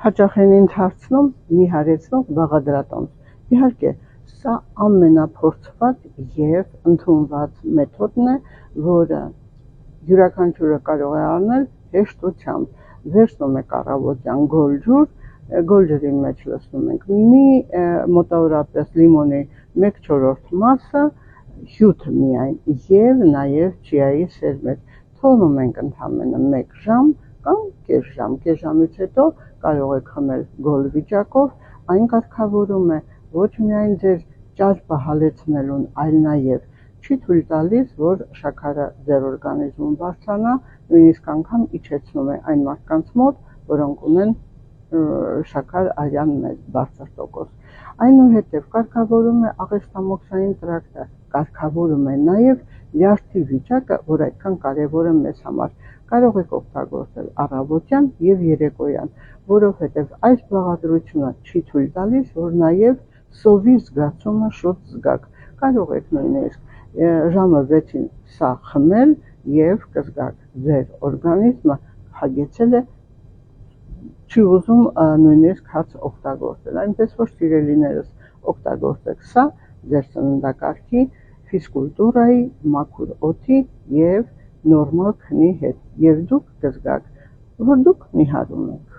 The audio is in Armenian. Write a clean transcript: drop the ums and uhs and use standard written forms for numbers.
հաճախ են ինձ հարցնում մի հարեցնող բաղադրատոմս։ Իհարկե, սա ամենափորձված եւ ընդունված մեթոդն է, որը յուրաքանչյուրը կարող է անել հեշտությամբ։ Վերցնում եք առավոտյան գոլ ջուր, գոլ ջրի մեջ լցնում ենք մոտավորապես լիմոնի 1/4 մասը, հյութ միայն եւ նաեւ չիայի սերմեր։ Թողնում ենք ընդամենը 1 ժամ կամ կես ժամից հետո կարող եք խմել գոլ վիճակով, այն կարգավորում է ոչ միայն ձեր ճարպը հալեցնելուն, այլ նաեւ չի թույլ տալիս, որ շաքարը ձեր օրգանիզմում բարձրանա, նույնիսկ անգամ իջեցնում է այն մարդկանց մոտ, որոնք ունեն շաքար արյան մեծ բարձր տոկոս։ Այնուհետև կարգավորում է աղեստամոքսային տրակտը, կարգավորում է նաեւ լյարդի վիճակը, որ այդքան կարևոր է մեզ համար։ Կարող եք օգտագործել առավոտյան եւ երեկոյան, որովհետեւ այս բաղադրությունը չի թույլ տալիս, որ նաեւ սովի զգացումը շուտ զգաք։ Կարող եք նույնիսկ ժամը 6-ին սա խմել եւ կզգաք ձեր օրգանիզմը հագեցել է, չի ուզում նույնիսկ հաց օգտագործել, այնպես որ սիրելիներս օգտագործեք սա ձեր սննդակարգի, ֆիզկուլտուրայի, մաքուր օդի եւ նորմալ քնի հետ, եւ դուք կզգաք, որ դուք նիհարում եք։